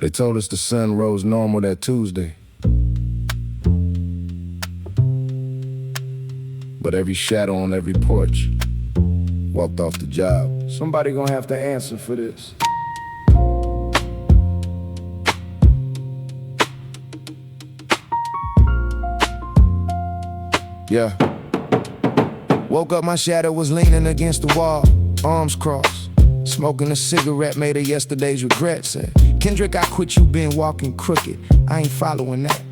They told us the sun rose normal that Tuesday. But every shadow on every porch walked off the job. Somebody gonna have to answer for this. Yeah. Woke up, my shadow was leaning against the wall, arms crossed, smoking a cigarette made of yesterday's regret. Said, Kendrick, I quit, you been walking crooked. I ain't following that.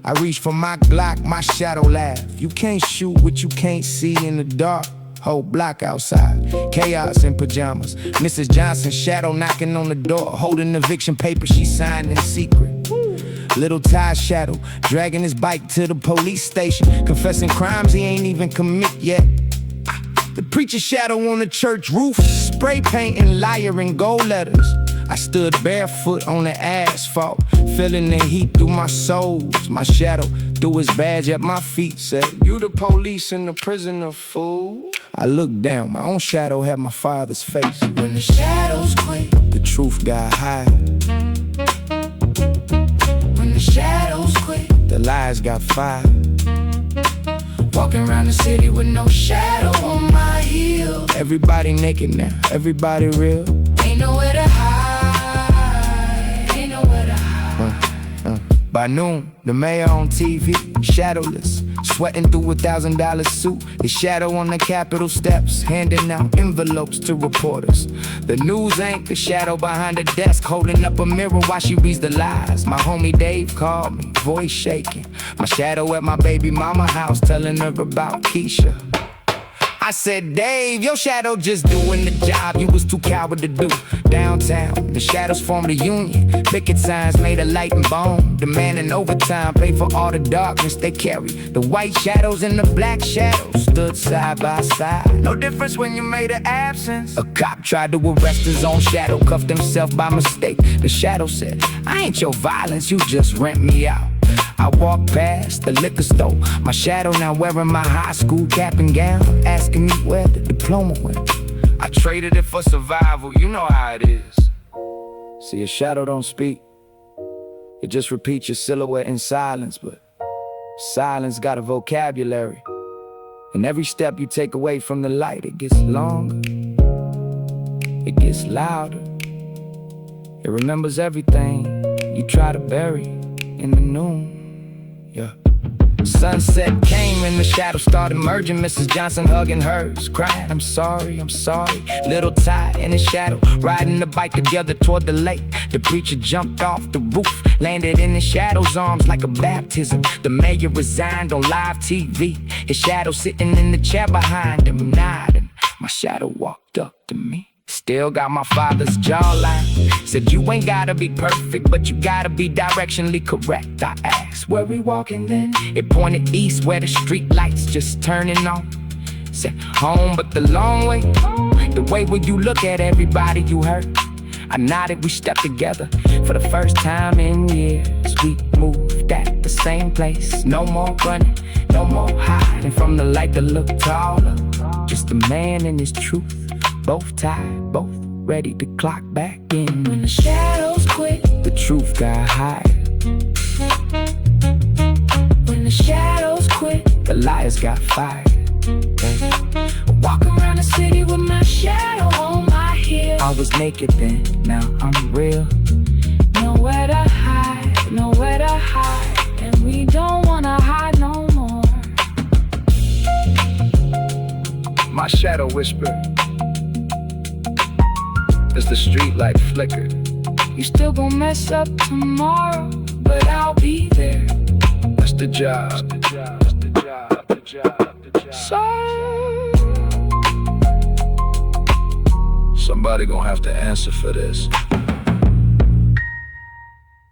I reached for my Glock, my shadow laughed. You can't shoot what you can't see in the dark. Whole block outside, chaos in pajamas. Mrs. Johnson's shadow knocking on the door, holding eviction paper she signed in secret. Little Ty's shadow, dragging his bike to the police station, confessing crimes he ain't even commit yet. The preacher's shadow on the church roof, spray painting liar in gold letters. I stood barefoot on the asphalt, feeling the heat through my soles. My shadow threw his badge at my feet, said, "You the police and the prisoner, fool." I looked down, my own shadow had my father's face. When the shadows quit, the truth got high. When the shadows quit, the lies got fired. Walking around the city with no shadow on my heel. Everybody naked now, everybody real. Ain't nowhere to hide, ain't nowhere to hide. By noon, the mayor on TV, shadowless, sweating through $1,000 suit. His shadow on the Capitol steps, handing out envelopes to reporters. The news anchor shadow behind the desk, holding up a mirror while she reads the lies. My homie Dave called me, voice shaking. My shadow at my baby mama house, telling her about Keisha. I said, Dave, your shadow just doing the job you was too coward to do. Downtown, the shadows formed a union. Picket signs made of light and bone, demanding overtime, pay for all the darkness they carry. The white shadows and the black shadows stood side by side. No difference when you made an absence. A cop tried to arrest his own shadow, cuffed himself by mistake. The shadow said, I ain't your violence, you just rent me out. I walked past the liquor store, my shadow now wearing my high school cap and gown, asking me where the diploma went. I traded it for survival, you know how it is. See, a shadow don't speak, it just repeats your silhouette in silence, but silence got a vocabulary. And every step you take away from the light, it gets longer, it gets louder. It remembers everything you try to bury in the noon. Yeah. Sunset came and the shadow started merging. Mrs. Johnson hugging hers, crying, I'm sorry, I'm sorry. Little Ty in his shadow, riding the bike together toward the lake. The preacher jumped off the roof, landed in his shadow's arms like a baptism. The mayor resigned on live TV, his shadow sitting in the chair behind him, nodding. My shadow walked up to me, still got my father's jawline. Said, you ain't gotta be perfect, but you gotta be directionally correct. I asked, where we walking then? It pointed east where the street lights just turning on. Said, home but the long way, the way where you look at everybody you hurt. I nodded, we stepped together for the first time in years. We moved at the same place, no more running, no more hiding from the light that looked taller. Just a man and his truth, both tired, both ready to clock back in. When the shadows quit, the truth got higher. When the shadows quit, the liars got fired. Walk around the city with my shadow on my heel. I was naked then, now I'm real. Nowhere to hide, nowhere to hide, and we don't wanna hide no more. My shadow whispered as the street light flickered, you still gon' mess up tomorrow, but I'll be there. That's the job, the job, the job, the job, the job. Somebody gon' have to answer for this.